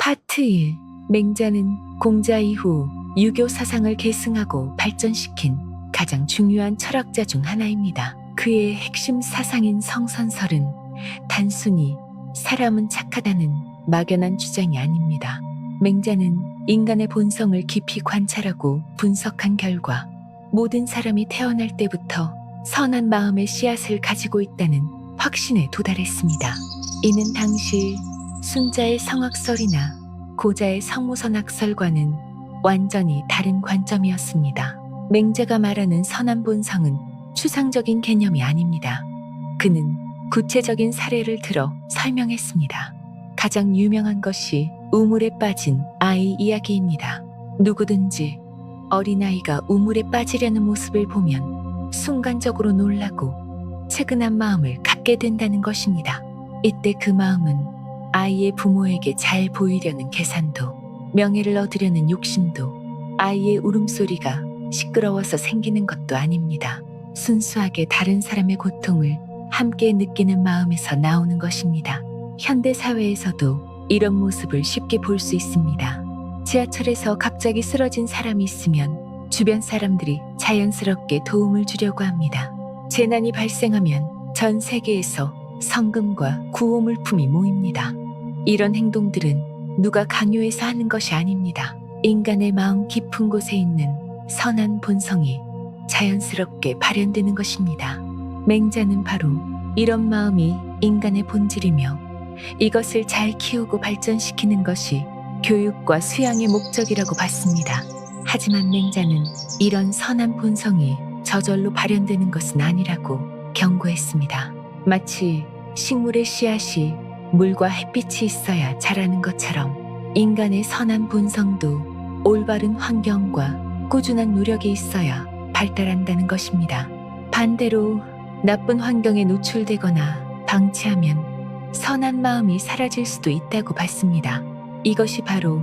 파트 1. 맹자는 공자 이후 유교 사상을 계승하고 발전시킨 가장 중요한 철학자 중 하나입니다. 그의 핵심 사상인 성선설은 단순히 사람은 착하다는 막연한 주장이 아닙니다. 맹자는 인간의 본성을 깊이 관찰하고 분석한 결과 모든 사람이 태어날 때부터 선한 마음의 씨앗을 가지고 있다는 확신에 도달했습니다. 이는 당시 순자의 성악설이나 고자의 성무선학설과는 완전히 다른 관점이었습니다. 맹자가 말하는 선한 본성은 추상적인 개념이 아닙니다. 그는 구체적인 사례를 들어 설명했습니다. 가장 유명한 것이 우물에 빠진 아이 이야기입니다. 누구든지 어린아이가 우물에 빠지려는 모습을 보면 순간적으로 놀라고 측은한 마음을 갖게 된다는 것입니다. 이때 그 마음은 아이의 부모에게 잘 보이려는 계산도, 명예를 얻으려는 욕심도, 아이의 울음소리가 시끄러워서 생기는 것도 아닙니다. 순수하게 다른 사람의 고통을 함께 느끼는 마음에서 나오는 것입니다. 현대 사회에서도 이런 모습을 쉽게 볼 수 있습니다. 지하철에서 갑자기 쓰러진 사람이 있으면 주변 사람들이 자연스럽게 도움을 주려고 합니다. 재난이 발생하면 전 세계에서 성금과 구호물품이 모입니다. 이런 행동들은 누가 강요해서 하는 것이 아닙니다. 인간의 마음 깊은 곳에 있는 선한 본성이 자연스럽게 발현되는 것입니다. 맹자는 바로 이런 마음이 인간의 본질이며 이것을 잘 키우고 발전시키는 것이 교육과 수양의 목적이라고 봤습니다. 하지만 맹자는 이런 선한 본성이 저절로 발현되는 것은 아니라고 경고했습니다. 마치 식물의 씨앗이 물과 햇빛이 있어야 자라는 것처럼 인간의 선한 본성도 올바른 환경과 꾸준한 노력이 있어야 발달한다는 것입니다. 반대로 나쁜 환경에 노출되거나 방치하면 선한 마음이 사라질 수도 있다고 봤습니다. 이것이 바로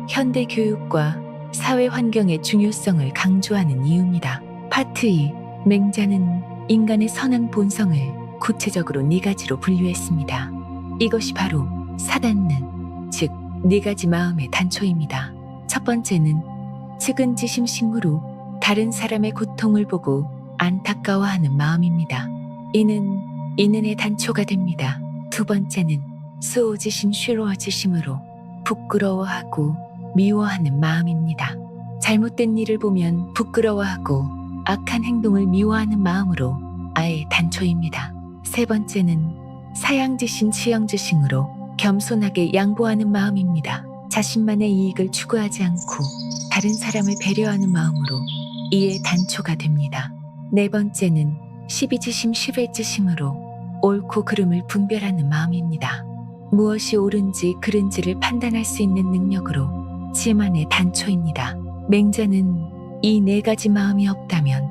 현대 교육과 사회 환경의 중요성을 강조하는 이유입니다. 파트 2. 맹자는 인간의 선한 본성을 구체적으로 4가지로 분류했습니다. 이것이 바로 사단능, 즉 4가지 마음의 단초입니다. 첫 번째는 측은지심식으로 다른 사람의 고통을 보고 안타까워하는 마음입니다. 이는 인은의 단초가 됩니다. 두 번째는 수오지심 슈로어지심으로 부끄러워하고 미워하는 마음입니다. 잘못된 일을 보면 부끄러워하고 악한 행동을 미워하는 마음으로 아예 단초입니다. 세 번째는 사양지신 치영지심으로 겸손하게 양보하는 마음입니다. 자신만의 이익을 추구하지 않고 다른 사람을 배려하는 마음으로 이에 단초가 됩니다. 네 번째는 시비지심 시배지심으로 옳고 그름을 분별하는 마음입니다. 무엇이 옳은지 그른지를 판단할 수 있는 능력으로 지만의 단초입니다. 맹자는 이 4가지 마음이 없다면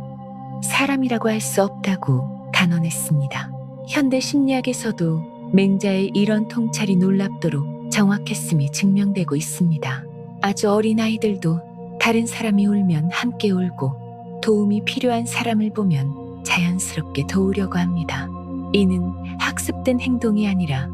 사람이라고 할 수 없다고 단언했습니다. 현대 심리학에서도 맹자의 이런 통찰이 놀랍도록 정확했음이 증명되고 있습니다. 아주 어린 아이들도 다른 사람이 울면 함께 울고 도움이 필요한 사람을 보면 자연스럽게 도우려고 합니다. 이는 학습된 행동이 아니라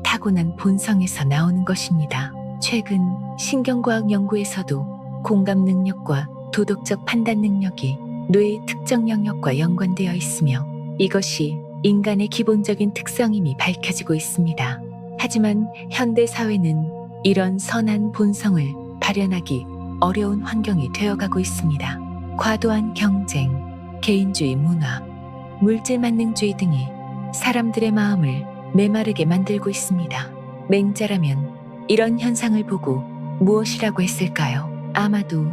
타고난 본성에서 나오는 것입니다. 최근 신경과학 연구에서도 공감 능력과 도덕적 판단 능력이 뇌의 특정 영역과 연관되어 있으며 이것이 인간의 기본적인 특성임이 밝혀지고 있습니다. 하지만 현대 사회는 이런 선한 본성을 발현하기 어려운 환경이 되어가고 있습니다. 과도한 경쟁, 개인주의 문화, 물질 만능주의 등이 사람들의 마음을 메마르게 만들고 있습니다. 맹자라면 이런 현상을 보고 무엇이라고 했을까요? 아마도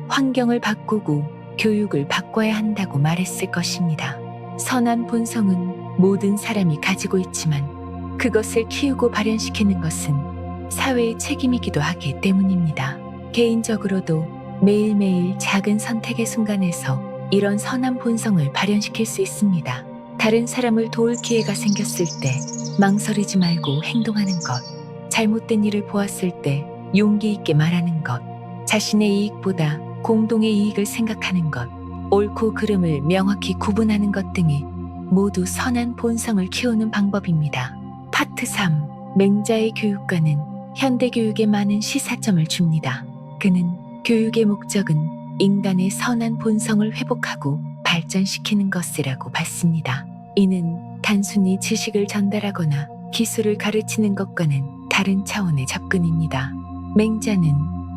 환경을 바꾸고 교육을 바꿔야 한다고 말했을 것입니다. 선한 본성은 모든 사람이 가지고 있지만 그것을 키우고 발현시키는 것은 사회의 책임이기도 하기 때문입니다. 개인적으로도 매일매일 작은 선택의 순간에서 이런 선한 본성을 발현시킬 수 있습니다. 다른 사람을 도울 기회가 생겼을 때 망설이지 말고 행동하는 것, 잘못된 일을 보았을 때 용기 있게 말하는 것, 자신의 이익보다 공동의 이익을 생각하는 것, 옳고 그름을 명확히 구분하는 것 등이 모두 선한 본성을 키우는 방법입니다. 파트 3. 맹자의 교육과는 현대 교육에 많은 시사점을 줍니다. 그는 교육의 목적은 인간의 선한 본성을 회복하고 발전시키는 것이라고 봤습니다. 이는 단순히 지식을 전달하거나 기술을 가르치는 것과는 다른 차원의 접근입니다. 맹자는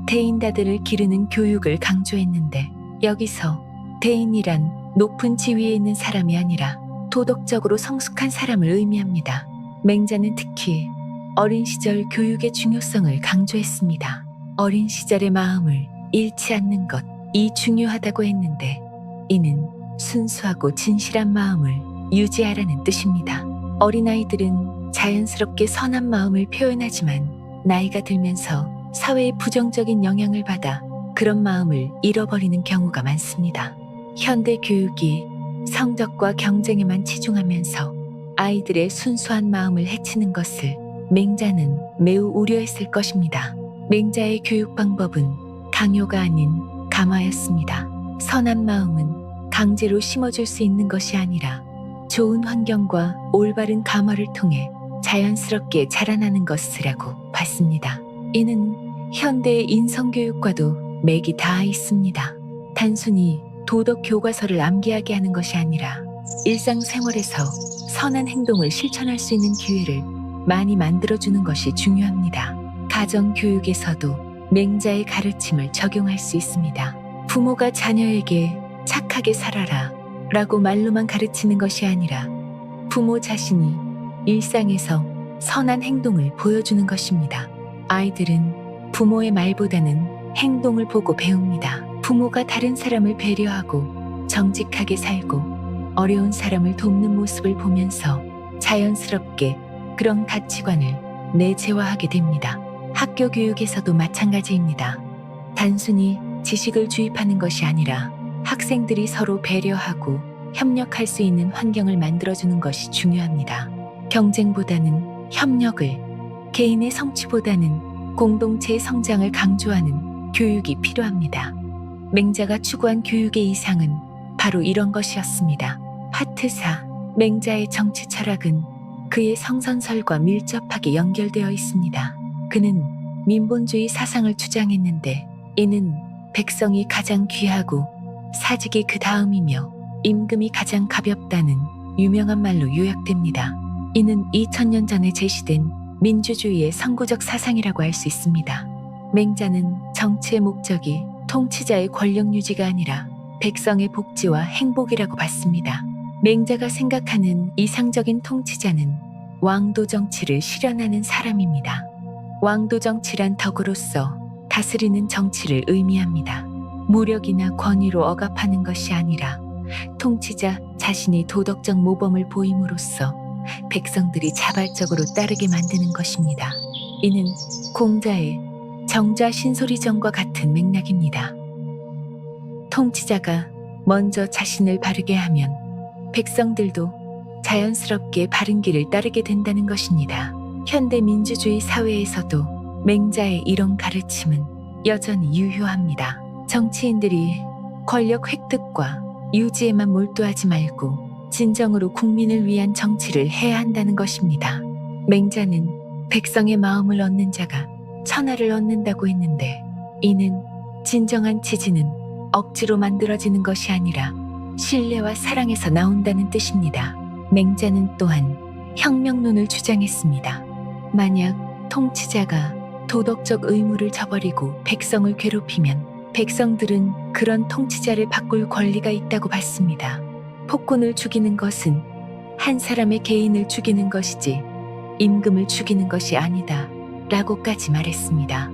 대인다들을 기르는 교육을 강조했는데, 여기서 대인이란 높은 지위에 있는 사람이 아니라 도덕적으로 성숙한 사람을 의미합니다. 맹자는 특히 어린 시절 교육의 중요성을 강조했습니다. 어린 시절의 마음을 잃지 않는 것이 중요하다고 했는데, 이는 순수하고 진실한 마음을 유지하라는 뜻입니다. 어린아이들은 자연스럽게 선한 마음을 표현하지만 나이가 들면서 사회의 부정적인 영향을 받아 그런 마음을 잃어버리는 경우가 많습니다. 현대 교육이 성적과 경쟁에만 치중하면서 아이들의 순수한 마음을 해치는 것을 맹자는 매우 우려했을 것입니다. 맹자의 교육 방법은 강요가 아닌 감화였습니다. 선한 마음은 강제로 심어줄 수 있는 것이 아니라 좋은 환경과 올바른 감화를 통해 자연스럽게 자라나는 것이라고 봤습니다. 이는 현대의 인성교육과도 맥이 닿아 있습니다. 단순히 도덕 교과서를 암기하게 하는 것이 아니라 일상생활에서 선한 행동을 실천할 수 있는 기회를 많이 만들어주는 것이 중요합니다. 가정교육에서도 맹자의 가르침을 적용할 수 있습니다. 부모가 자녀에게 착하게 살아라 라고 말로만 가르치는 것이 아니라 부모 자신이 일상에서 선한 행동을 보여주는 것입니다. 아이들은 부모의 말보다는 행동을 보고 배웁니다. 부모가 다른 사람을 배려하고 정직하게 살고 어려운 사람을 돕는 모습을 보면서 자연스럽게 그런 가치관을 내재화하게 됩니다. 학교 교육에서도 마찬가지입니다. 단순히 지식을 주입하는 것이 아니라 학생들이 서로 배려하고 협력할 수 있는 환경을 만들어주는 것이 중요합니다. 경쟁보다는 협력을, 개인의 성취보다는 공동체의 성장을 강조하는 교육이 필요합니다. 맹자가 추구한 교육의 이상은 바로 이런 것이었습니다. 파트 4. 맹자의 정치 철학은 그의 성선설과 밀접하게 연결되어 있습니다. 그는 민본주의 사상을 주장했는데, 이는 백성이 가장 귀하고 사직이 그 다음이며 임금이 가장 가볍다는 유명한 말로 요약됩니다. 이는 2000년 전에 제시된 민주주의의 선구적 사상이라고 할 수 있습니다. 맹자는 정치의 목적이 통치자의 권력 유지가 아니라 백성의 복지와 행복이라고 봤습니다. 맹자가 생각하는 이상적인 통치자는 왕도 정치를 실현하는 사람입니다. 왕도 정치란 덕으로서 다스리는 정치를 의미합니다. 무력이나 권위로 억압하는 것이 아니라 통치자 자신이 도덕적 모범을 보임으로써 백성들이 자발적으로 따르게 만드는 것입니다. 이는 공자의 정자 신소리정과 같은 맥락입니다. 통치자가 먼저 자신을 바르게 하면 백성들도 자연스럽게 바른 길을 따르게 된다는 것입니다. 현대 민주주의 사회에서도 맹자의 이런 가르침은 여전히 유효합니다. 정치인들이 권력 획득과 유지에만 몰두하지 말고 진정으로 국민을 위한 정치를 해야 한다는 것입니다. 맹자는 백성의 마음을 얻는 자가 천하를 얻는다고 했는데, 이는 진정한 지지는 억지로 만들어지는 것이 아니라 신뢰와 사랑에서 나온다는 뜻입니다. 맹자는 또한 혁명론을 주장했습니다. 만약 통치자가 도덕적 의무를 저버리고 백성을 괴롭히면 백성들은 그런 통치자를 바꿀 권리가 있다고 봤습니다. 폭군을 죽이는 것은 한 사람의 개인을 죽이는 것이지 임금을 죽이는 것이 아니다 라고까지 말했습니다.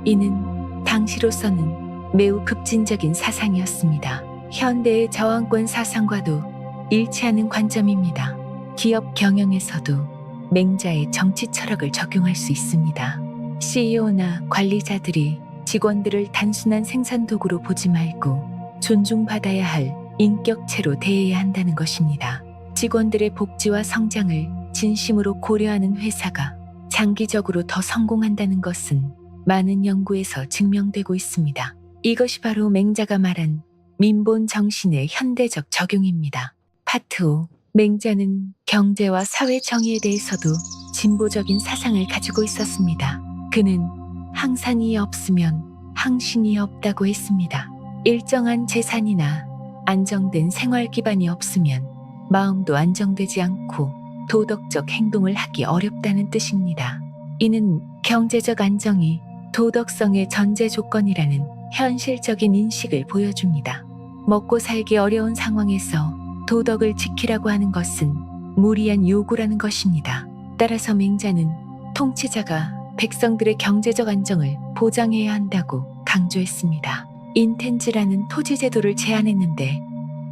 이는 당시로서는 매우 급진적인 사상이었습니다. 현대의 저항권 사상과도 일치하는 관점입니다. 기업 경영에서도 맹자의 정치 철학을 적용할 수 있습니다. CEO나 관리자들이 직원들을 단순한 생산 도구로 보지 말고 존중받아야 할 인격체로 대해야 한다는 것입니다. 직원들의 복지와 성장을 진심으로 고려하는 회사가 장기적으로 더 성공한다는 것은 많은 연구에서 증명되고 있습니다. 이것이 바로 맹자가 말한 민본 정신의 현대적 적용입니다. 파트 5. 맹자는 경제와 사회 정의에 대해서도 진보적인 사상을 가지고 있었습니다. 그는 항산이 없으면 항신이 없다고 했습니다. 일정한 재산이나 안정된 생활 기반이 없으면 마음도 안정되지 않고 도덕적 행동을 하기 어렵다는 뜻입니다. 이는 경제적 안정이 도덕성의 전제 조건이라는 현실적인 인식을 보여줍니다. 먹고 살기 어려운 상황에서 도덕을 지키라고 하는 것은 무리한 요구라는 것입니다. 따라서 맹자는 통치자가 백성들의 경제적 안정을 보장해야 한다고 강조했습니다. 인텐지라는 토지 제도를 제안했는데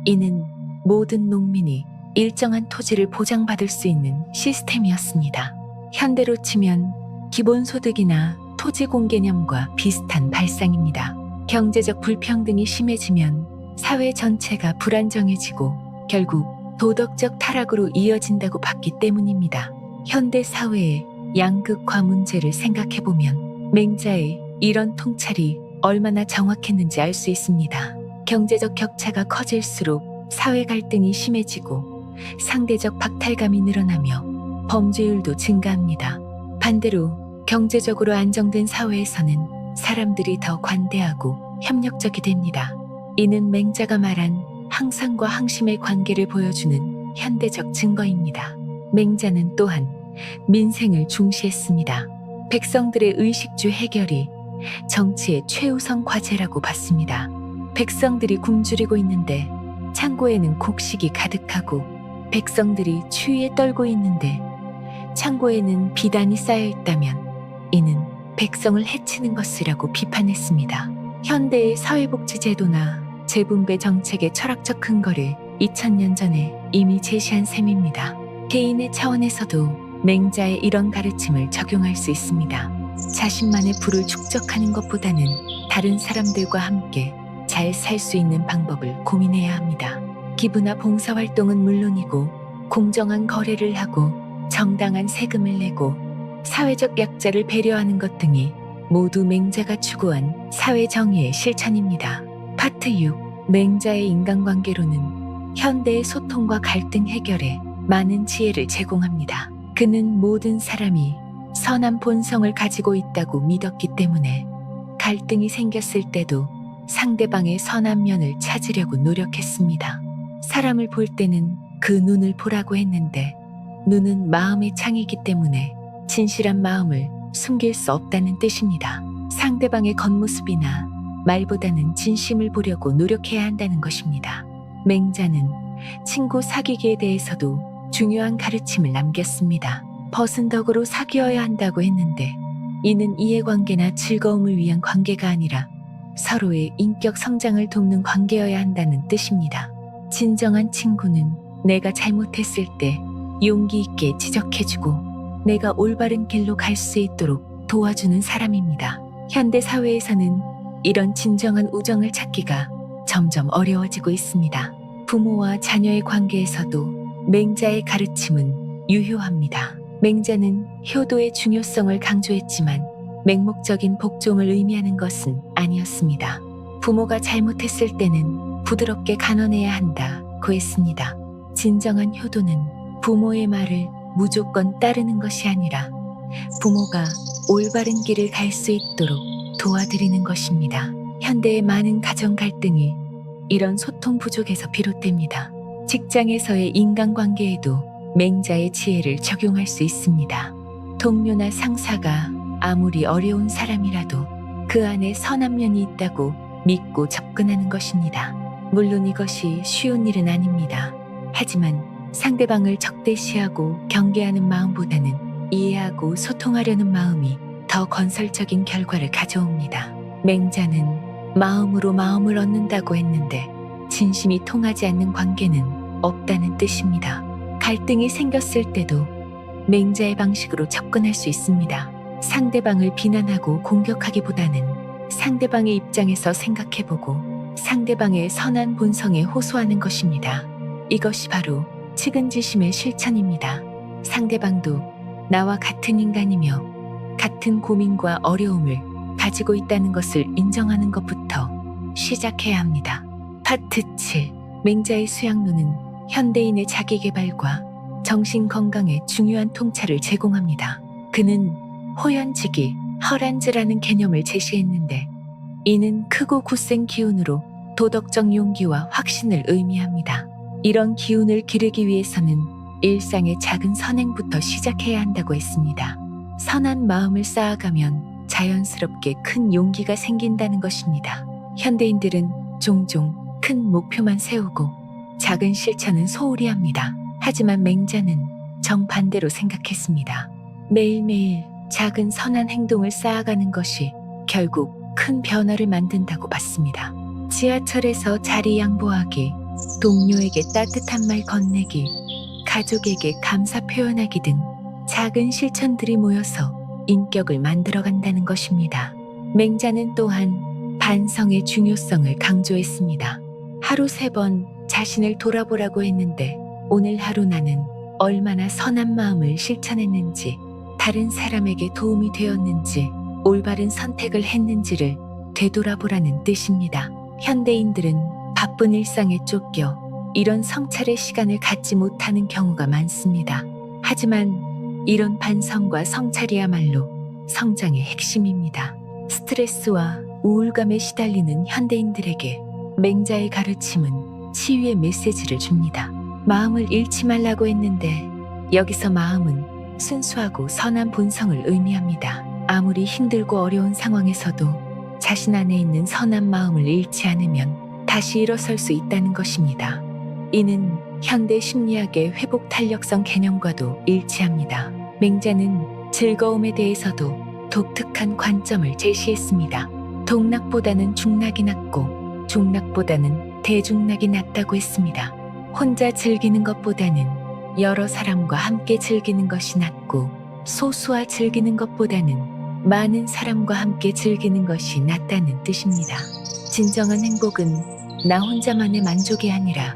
이는 모든 농민이 일정한 토지를 보장받을 수 있는 시스템이었습니다. 현대로 치면 기본소득이나 토지공 개념과 비슷한 발상입니다. 경제적 불평등이 심해지면 사회 전체가 불안정해지고 결국 도덕적 타락으로 이어진다고 봤기 때문입니다. 현대 사회의 양극화 문제를 생각해보면 맹자의 이런 통찰이 얼마나 정확했는지 알 수 있습니다. 경제적 격차가 커질수록 사회 갈등이 심해지고 상대적 박탈감이 늘어나며 범죄율도 증가합니다. 반대로 경제적으로 안정된 사회에서는 사람들이 더 관대하고 협력적이 됩니다. 이는 맹자가 말한 항상과 항심의 관계를 보여주는 현대적 증거입니다. 맹자는 또한 민생을 중시했습니다. 백성들의 의식주 해결이 정치의 최우선 과제라고 봤습니다. 백성들이 굶주리고 있는데 창고에는 곡식이 가득하고 백성들이 추위에 떨고 있는데 창고에는 비단이 쌓여 있다면 이는 백성을 해치는 것이라고 비판했습니다. 현대의 사회복지제도나 재분배 정책의 철학적 근거를 2000년 전에 이미 제시한 셈입니다. 개인의 차원에서도 맹자의 이런 가르침을 적용할 수 있습니다. 자신만의 부를 축적하는 것보다는 다른 사람들과 함께 잘 살 수 있는 방법을 고민해야 합니다. 기부나 봉사활동은 물론이고 공정한 거래를 하고 정당한 세금을 내고 사회적 약자를 배려하는 것 등이 모두 맹자가 추구한 사회 정의의 실천입니다. 파트 6. 맹자의 인간관계로는 현대의 소통과 갈등 해결에 많은 지혜를 제공합니다. 그는 모든 사람이 선한 본성을 가지고 있다고 믿었기 때문에 갈등이 생겼을 때도 상대방의 선한 면을 찾으려고 노력했습니다. 사람을 볼 때는 그 눈을 보라고 했는데 눈은 마음의 창이기 때문에 진실한 마음을 숨길 수 없다는 뜻입니다. 상대방의 겉모습이나 말보다는 진심을 보려고 노력해야 한다는 것입니다. 맹자는 친구 사귀기에 대해서도 중요한 가르침을 남겼습니다. 벗은 덕으로 사귀어야 한다고 했는데 이는 이해관계나 즐거움을 위한 관계가 아니라 서로의 인격 성장을 돕는 관계여야 한다는 뜻입니다. 진정한 친구는 내가 잘못했을 때 용기 있게 지적해주고 내가 올바른 길로 갈 수 있도록 도와주는 사람입니다. 현대 사회에서는 이런 진정한 우정을 찾기가 점점 어려워지고 있습니다. 부모와 자녀의 관계에서도 맹자의 가르침은 유효합니다. 맹자는 효도의 중요성을 강조했지만 맹목적인 복종을 의미하는 것은 아니었습니다. 부모가 잘못했을 때는 부드럽게 간언해야 한다고 했습니다. 진정한 효도는 부모의 말을 무조건 따르는 것이 아니라 부모가 올바른 길을 갈 수 있도록 도와드리는 것입니다. 현대의 많은 가정 갈등이 이런 소통 부족에서 비롯됩니다. 직장에서의 인간관계에도 맹자의 지혜를 적용할 수 있습니다. 동료나 상사가 아무리 어려운 사람이라도 그 안에 선한 면이 있다고 믿고 접근하는 것입니다. 물론 이것이 쉬운 일은 아닙니다. 하지만 상대방을 적대시하고 경계하는 마음보다는 이해하고 소통하려는 마음이 더 건설적인 결과를 가져옵니다. 맹자는 마음으로 마음을 얻는다고 했는데 진심이 통하지 않는 관계는 없다는 뜻입니다. 갈등이 생겼을 때도 맹자의 방식으로 접근할 수 있습니다. 상대방을 비난하고 공격하기보다는 상대방의 입장에서 생각해보고 상대방의 선한 본성에 호소하는 것입니다. 이것이 바로 측은지심의 실천입니다. 상대방도 나와 같은 인간이며 같은 고민과 어려움을 가지고 있다는 것을 인정하는 것부터 시작해야 합니다. 파트 7. 맹자의 수양론은 현대인의 자기개발과 정신건강에 중요한 통찰을 제공합니다. 그는 호연지기, 허란즈라는 개념을 제시했는데 이는 크고 굳센 기운으로 도덕적 용기와 확신을 의미합니다. 이런 기운을 기르기 위해서는 일상의 작은 선행부터 시작해야 한다고 했습니다. 선한 마음을 쌓아가면 자연스럽게 큰 용기가 생긴다는 것입니다. 현대인들은 종종 큰 목표만 세우고 작은 실천은 소홀히 합니다. 하지만 맹자는 정반대로 생각했습니다. 매일매일 작은 선한 행동을 쌓아가는 것이 결국 큰 변화를 만든다고 봤습니다. 지하철에서 자리 양보하기, 동료에게 따뜻한 말 건네기, 가족에게 감사 표현하기 등 작은 실천들이 모여서 인격을 만들어간다는 것입니다. 맹자는 또한 반성의 중요성을 강조했습니다. 하루 3번 자신을 돌아보라고 했는데 오늘 하루 나는 얼마나 선한 마음을 실천했는지, 다른 사람에게 도움이 되었는지, 올바른 선택을 했는지를 되돌아보라는 뜻입니다. 현대인들은 바쁜 일상에 쫓겨 이런 성찰의 시간을 갖지 못하는 경우가 많습니다. 하지만 이런 반성과 성찰이야말로 성장의 핵심입니다. 스트레스와 우울감에 시달리는 현대인들에게 맹자의 가르침은 치유의 메시지를 줍니다. 마음을 잃지 말라고 했는데 여기서 마음은 순수하고 선한 본성을 의미합니다. 아무리 힘들고 어려운 상황에서도 자신 안에 있는 선한 마음을 잃지 않으면 다시 일어설 수 있다는 것입니다. 이는 현대 심리학의 회복 탄력성 개념과도 일치합니다. 맹자는 즐거움에 대해서도 독특한 관점을 제시했습니다. 동락보다는 중락이 낫고 중락보다는 대중락이 낫다고 했습니다. 혼자 즐기는 것보다는 여러 사람과 함께 즐기는 것이 낫고 소수와 즐기는 것보다는 많은 사람과 함께 즐기는 것이 낫다는 뜻입니다. 진정한 행복은 나 혼자만의 만족이 아니라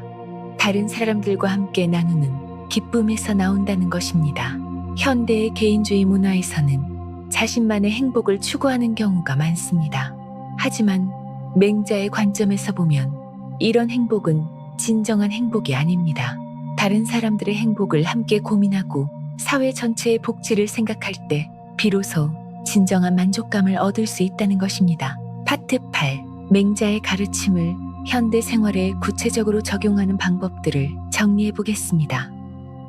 다른 사람들과 함께 나누는 기쁨에서 나온다는 것입니다. 현대의 개인주의 문화에서는 자신만의 행복을 추구하는 경우가 많습니다. 하지만 맹자의 관점에서 보면 이런 행복은 진정한 행복이 아닙니다. 다른 사람들의 행복을 함께 고민하고 사회 전체의 복지를 생각할 때 비로소 진정한 만족감을 얻을 수 있다는 것입니다. 파트 8. 맹자의 가르침을 현대 생활에 구체적으로 적용하는 방법들을 정리해 보겠습니다.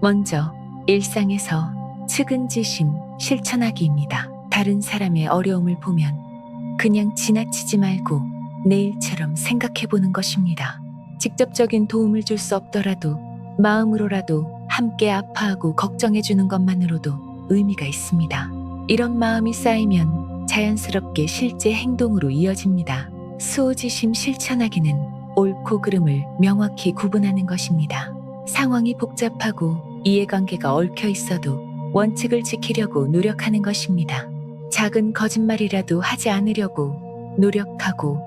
먼저 일상에서 측은지심 실천하기입니다. 다른 사람의 어려움을 보면 그냥 지나치지 말고 내 일처럼 생각해 보는 것입니다. 직접적인 도움을 줄 수 없더라도 마음으로라도 함께 아파하고 걱정해 주는 것만으로도 의미가 있습니다. 이런 마음이 쌓이면 자연스럽게 실제 행동으로 이어집니다. 수호지심 실천하기는 옳고 그름을 명확히 구분하는 것입니다. 상황이 복잡하고 이해관계가 얽혀 있어도 원칙을 지키려고 노력하는 것입니다. 작은 거짓말이라도 하지 않으려고 노력하고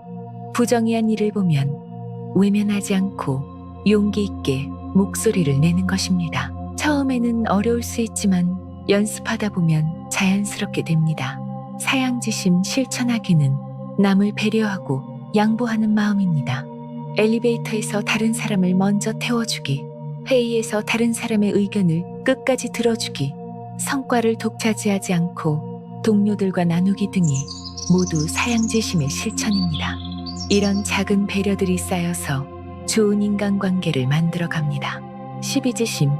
부정의한 일을 보면 외면하지 않고 용기 있게 목소리를 내는 것입니다. 처음에는 어려울 수 있지만 연습하다 보면 자연스럽게 됩니다. 사양지심 실천하기는 남을 배려하고 양보하는 마음입니다. 엘리베이터에서 다른 사람을 먼저 태워주기, 회의에서 다른 사람의 의견을 끝까지 들어주기, 성과를 독차지하지 않고 동료들과 나누기 등이 모두 사양지심의 실천입니다. 이런 작은 배려들이 쌓여서 좋은 인간관계를 만들어 갑니다. 시비지심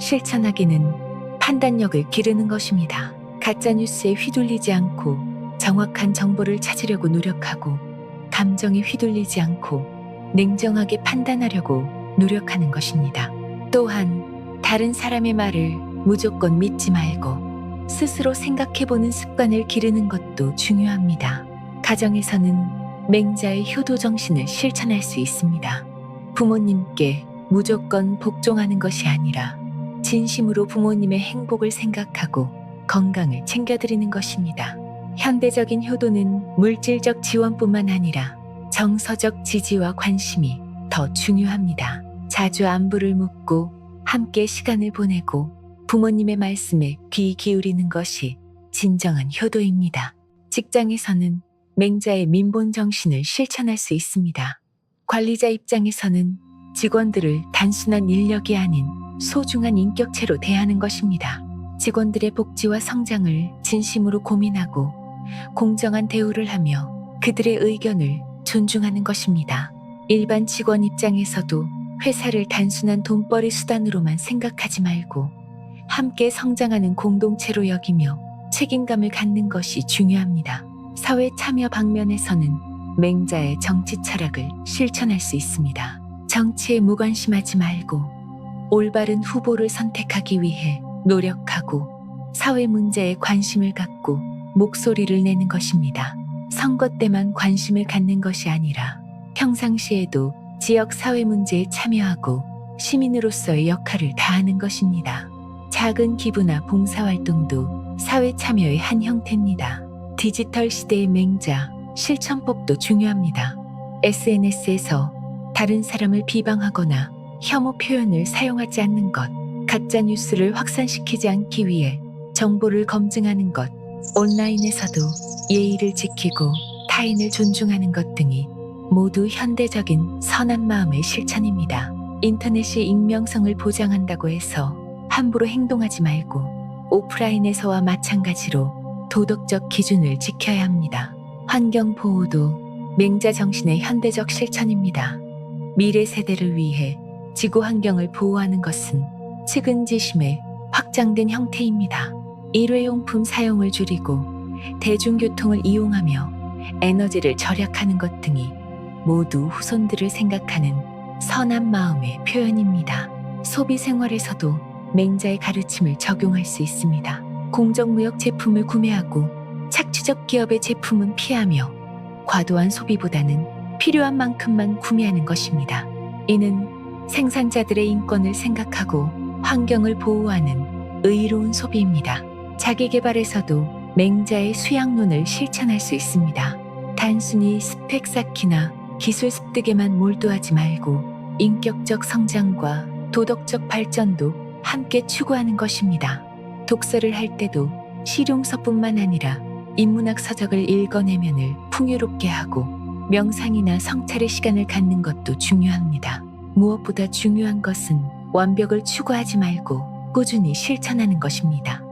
실천하기는 판단력을 기르는 것입니다. 가짜뉴스에 휘둘리지 않고 정확한 정보를 찾으려고 노력하고 감정에 휘둘리지 않고 냉정하게 판단하려고 노력하는 것입니다. 또한 다른 사람의 말을 무조건 믿지 말고 스스로 생각해보는 습관을 기르는 것도 중요합니다. 가정에서는 맹자의 효도 정신을 실천할 수 있습니다. 부모님께 무조건 복종하는 것이 아니라 진심으로 부모님의 행복을 생각하고 건강을 챙겨드리는 것입니다. 현대적인 효도는 물질적 지원뿐만 아니라 정서적 지지와 관심이 더 중요합니다. 자주 안부를 묻고 함께 시간을 보내고 부모님의 말씀에 귀 기울이는 것이 진정한 효도입니다. 직장에서는 맹자의 민본 정신을 실천할 수 있습니다. 관리자 입장에서는 직원들을 단순한 인력이 아닌 소중한 인격체로 대하는 것입니다. 직원들의 복지와 성장을 진심으로 고민하고 공정한 대우를 하며 그들의 의견을 존중하는 것입니다. 일반 직원 입장에서도 회사를 단순한 돈벌이 수단으로만 생각하지 말고 함께 성장하는 공동체로 여기며 책임감을 갖는 것이 중요합니다. 사회 참여 방면에서는 맹자의 정치 철학을 실천할 수 있습니다. 정치에 무관심하지 말고 올바른 후보를 선택하기 위해 노력하고 사회 문제에 관심을 갖고 목소리를 내는 것입니다. 선거 때만 관심을 갖는 것이 아니라 평상시에도 지역 사회 문제에 참여하고 시민으로서의 역할을 다하는 것입니다. 작은 기부나 봉사활동도 사회 참여의 한 형태입니다. 디지털 시대의 맹자, 실천법도 중요합니다. SNS에서 다른 사람을 비방하거나 혐오 표현을 사용하지 않는 것, 가짜 뉴스를 확산시키지 않기 위해 정보를 검증하는 것, 온라인에서도 예의를 지키고 타인을 존중하는 것 등이 모두 현대적인 선한 마음의 실천입니다. 인터넷이 익명성을 보장한다고 해서 함부로 행동하지 말고 오프라인에서와 마찬가지로 도덕적 기준을 지켜야 합니다. 환경 보호도 맹자 정신의 현대적 실천입니다. 미래 세대를 위해 지구 환경을 보호하는 것은 측은지심의 확장된 형태입니다. 일회용품 사용을 줄이고 대중교통을 이용하며 에너지를 절약하는 것 등이 모두 후손들을 생각하는 선한 마음의 표현입니다. 소비 생활에서도 맹자의 가르침을 적용할 수 있습니다. 공정무역 제품을 구매하고 착취적 기업의 제품은 피하며 과도한 소비보다는 필요한 만큼만 구매하는 것입니다. 이는 생산자들의 인권을 생각하고 환경을 보호하는 의로운 소비입니다. 자기개발에서도 맹자의 수양론을 실천할 수 있습니다. 단순히 스펙 쌓기나 기술 습득에만 몰두하지 말고 인격적 성장과 도덕적 발전도 함께 추구하는 것입니다. 독서를 할 때도 실용서뿐만 아니라 인문학 서적을 읽어내면을 풍요롭게 하고 명상이나 성찰의 시간을 갖는 것도 중요합니다. 무엇보다 중요한 것은 완벽을 추구하지 말고 꾸준히 실천하는 것입니다.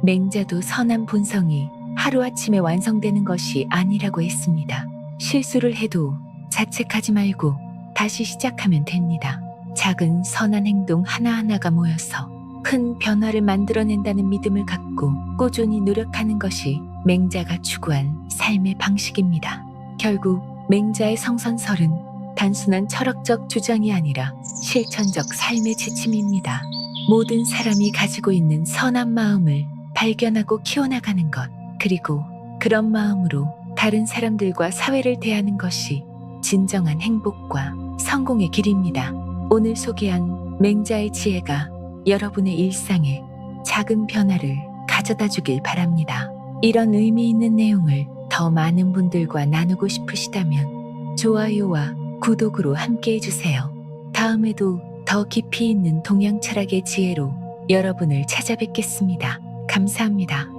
맹자도 선한 본성이 하루아침에 완성되는 것이 아니라고 했습니다. 실수를 해도 자책하지 말고 다시 시작하면 됩니다. 작은 선한 행동 하나하나가 모여서 큰 변화를 만들어낸다는 믿음을 갖고 꾸준히 노력하는 것이 맹자가 추구한 삶의 방식입니다. 결국 맹자의 성선설은 단순한 철학적 주장이 아니라 실천적 삶의 지침입니다. 모든 사람이 가지고 있는 선한 마음을 발견하고 키워나가는 것, 그리고 그런 마음으로 다른 사람들과 사회를 대하는 것이 진정한 행복과 성공의 길입니다. 오늘 소개한 맹자의 지혜가 여러분의 일상에 작은 변화를 가져다 주길 바랍니다. 이런 의미 있는 내용을 더 많은 분들과 나누고 싶으시다면 좋아요와 구독으로 함께 해주세요. 다음에도 더 깊이 있는 동양 철학의 지혜로 여러분을 찾아뵙겠습니다. 감사합니다.